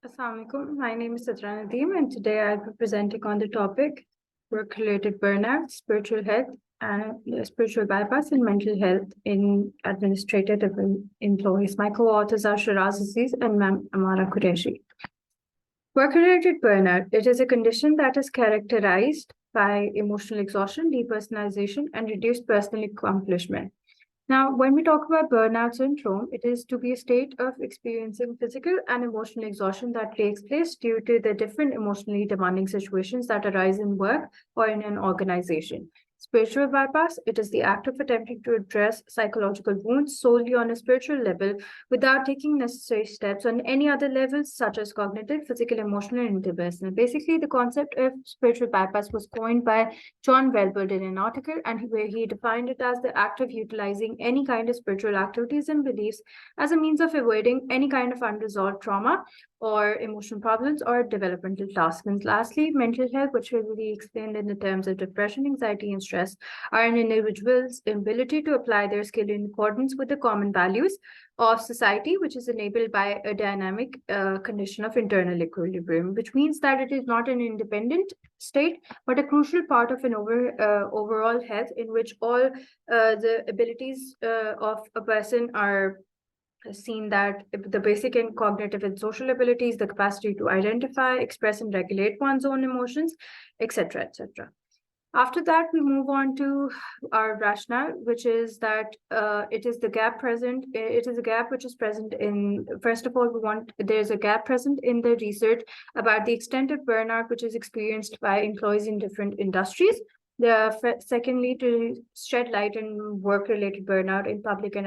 Assalamu alaikum. My name is Sidra Nadeem, and today I'll be presenting on the topic work-related burnout, spiritual health, and spiritual bypass and mental health in administrative employees. My co-authors are Shiraz Aziz and Ma'am Amara Qureshi. Work-related burnout, it is a condition that is characterized by emotional exhaustion, depersonalization, and reduced personal accomplishment. Now, when we talk about burnout syndrome, it is to be a state of experiencing physical and emotional exhaustion that takes place due to the different emotionally demanding situations that arise in work or in an organization. Spiritual bypass, it is the act of attempting to address psychological wounds solely on a spiritual level without taking necessary steps on any other levels, such as cognitive, physical, emotional, and interpersonal. Basically, the concept of spiritual bypass was coined by John Welbold in an article, and where he defined it as the act of utilizing any kind of spiritual activities and beliefs as a means of avoiding any kind of unresolved trauma or emotional problems or developmental tasks. And lastly, mental health, which will be explained in the terms of depression, anxiety, and stress, are an individual's ability to apply their skill in accordance with the common values of society, which is enabled by a dynamic condition of internal equilibrium, which means that it is not an independent state, but a crucial part of an overall health in which all the abilities of a person are seen, that the basic and cognitive and social abilities, the capacity to identify, express, and regulate one's own emotions, etc., etc. After that, we move on to our rationale, which is that it is the gap present. It is a gap which is present in, first of all, there's a gap present in the research about the extent of burnout which is experienced by employees in different industries. Secondly, to shed light on work-related burnout in public and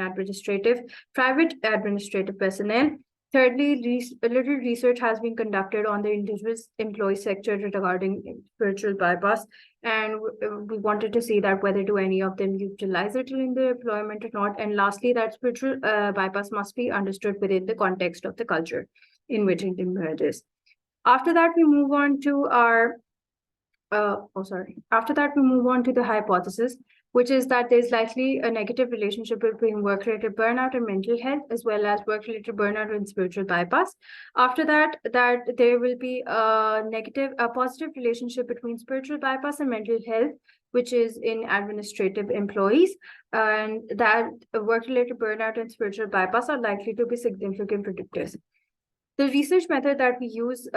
private administrative personnel. Thirdly, a little research has been conducted on the individual employee sector regarding spiritual bypass, and we wanted to see that whether do any of them utilize it in their employment or not. And lastly, that spiritual bypass must be understood within the context of the culture in which it emerges. After that, we move on to our After that, we move on to the hypothesis, which is that there's likely a negative relationship between work-related burnout and mental health, as well as work-related burnout and spiritual bypass. After that, there will be a positive relationship between spiritual bypass and mental health, which is in administrative employees, and that work-related burnout and spiritual bypass are likely to be significant predictors. The research method that we use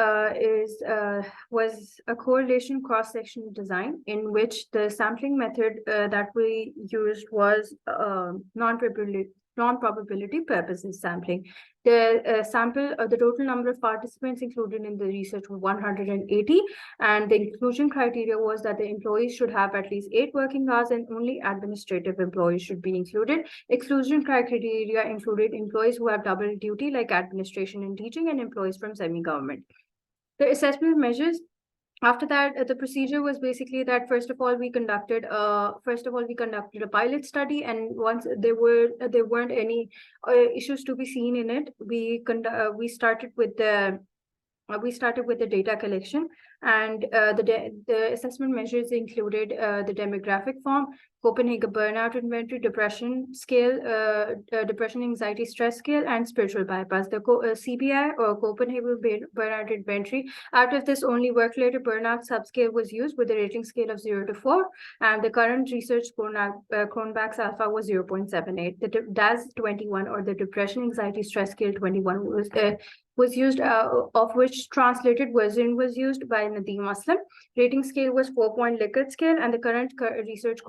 was a correlation cross-section design, in which the sampling method that we used was non-probability purposes sampling. The total number of participants included in the research were 180, and the inclusion criteria was that the employees should have at least 8 working hours, and only administrative employees should be included. Exclusion criteria included employees who have double duty, like administration and teaching, and employees from semi-government. The assessment measures, after that, the procedure was basically that first of all we conducted a pilot study, and once there weren't any issues to be seen in it, we started with the data collection, and the assessment measures included the demographic form, Copenhagen burnout inventory, depression scale, depression, anxiety, stress scale, and spiritual bypass. The CBI, or Copenhagen burnout inventory. Out of this, only work-related burnout subscale was used with a rating scale of 0 to 4, and the current research Cronbach's alpha was 0.78. The DAS 21, or the depression, anxiety, stress scale 21, was used, of which translated version was used by Nadeem Aslam. Rating scale was 4-point Likert scale, and the current research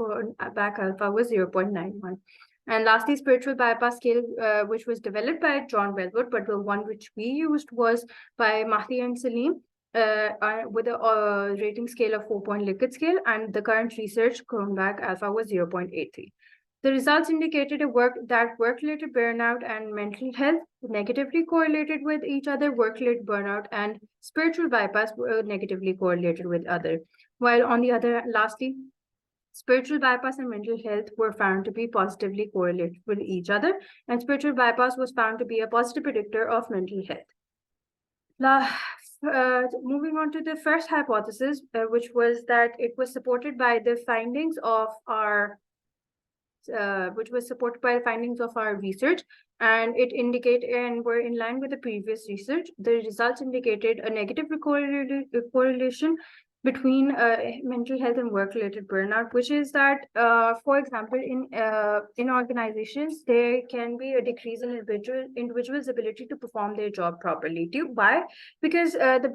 back alpha was 0.91. And lastly, spiritual bypass scale, which was developed by John Welbold, but the one which we used was by Mahdi and Salim, with a rating scale of 4-point Likert scale, and the current research Cronbach alpha was 0.83. The results indicated that work-related burnout and mental health negatively correlated with each other. Work-related burnout and spiritual bypass were negatively correlated with other. While on the other, lastly, spiritual bypass and mental health were found to be positively correlated with each other, and spiritual bypass was found to be a positive predictor of mental health. Moving on to the first hypothesis, which was that it was supported by the findings of our which was supported by the findings of our research, and it indicated, and were in line with the previous research. The results indicated a negative correlation between mental health and work-related burnout, which is that, for example, in organizations, there can be a decrease in individuals' ability to perform their job properly. Why? Because the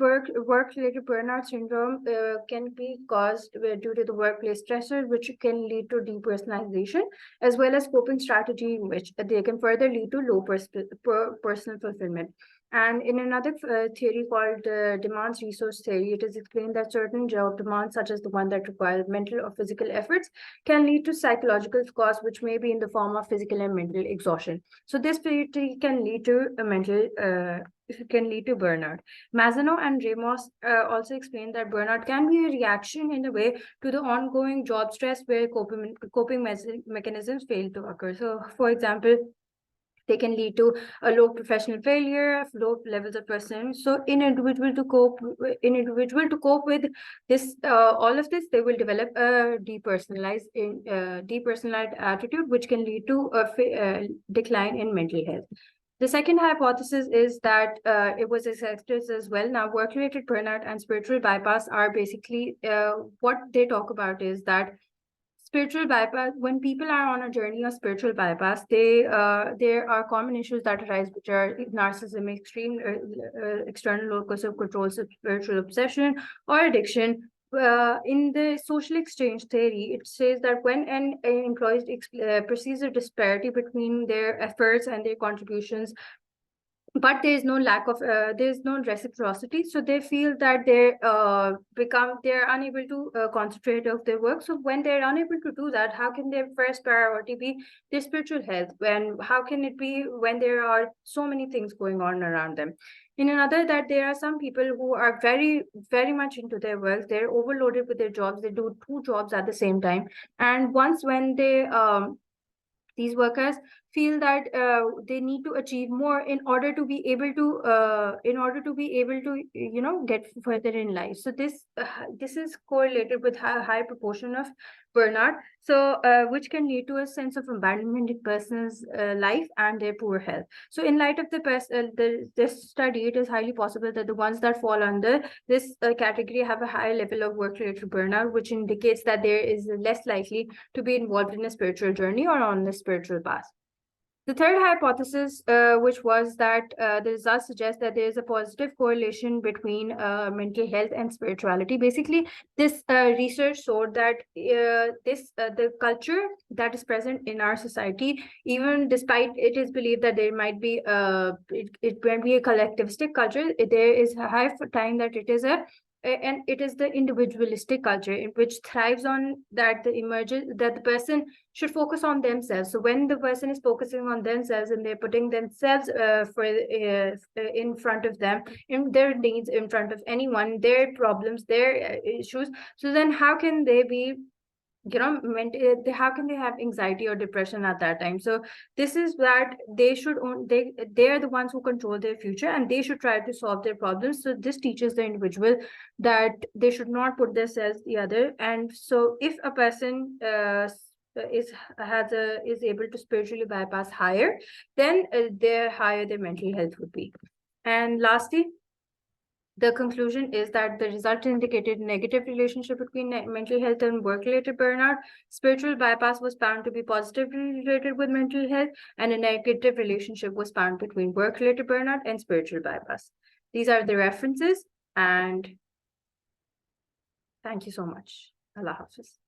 work-related burnout syndrome can be caused due to the workplace stressors, which can lead to depersonalization, as well as coping strategy, in which they can further lead to low personal fulfillment. And in another theory called demands resource theory, it is explained that certain job demands, such as the one that requires mental or physical efforts, can lead to psychological costs, which may be in the form of physical and mental exhaustion. So this theory can lead to a can lead to burnout. Mazzano and Ramos also explained that burnout can be a reaction in a way to the ongoing job stress where coping mechanisms fail to occur. So, for example, they can lead to a low professional failure, low levels of personal. So, in individual to cope with this, all of this, they will develop a depersonalized attitude, which can lead to a decline in mental health. The second hypothesis is that it was accepted as well. Now, work-related burnout and spiritual bypass are basically what they talk about is that spiritual bypass, when people are on a journey of spiritual bypass, there are common issues that arise, which are narcissism, extreme external locus of control, spiritual obsession, or addiction. In the social exchange theory, it says that when an employee perceives a disparity between their efforts and their contributions, but there's no reciprocity, so they feel that they're unable to concentrate of their work. So when they're unable to do that, how can their first priority be their spiritual health? How can it be when there are so many things going on around them? In another, that there are some people who are very, very much into their work. They're overloaded with their jobs. They do 2 jobs at the same time, and once when they these workers feel that they need to achieve more in order to be able to get further in life. So this is correlated with a high proportion of burnout, so which can lead to a sense of abandonment in person's life and their poor health. So in light of this study, it is highly possible that the ones that fall under this category have a higher level of work-related burnout, which indicates that there is less likely to be involved in a spiritual journey or on the spiritual path. The third hypothesis, which was that the results suggest that there is a positive correlation between mental health and spirituality. Basically, this research showed that the culture that is present in our society, even despite it is believed that there might be it might be a collectivistic culture, there is a high time that it is the individualistic culture, in which thrives on that the person should focus on themselves. So when the person is focusing on themselves and they're putting themselves in front of them, in their needs in front of anyone, their problems, their issues, so then how can they be how can they have anxiety or depression at that time? So this is that they're the ones who control their future, and they should try to solve their problems. So this teaches the individual that they should not put themselves the other. And so if a person is able to spiritually bypass higher, then the higher their mental health would be. And lastly, the conclusion is that the result indicated a negative relationship between mental health and work-related burnout. Spiritual bypass was found to be positively related with mental health, and a negative relationship was found between work-related burnout and spiritual bypass. These are the references, and thank you so much. Allah Hafiz.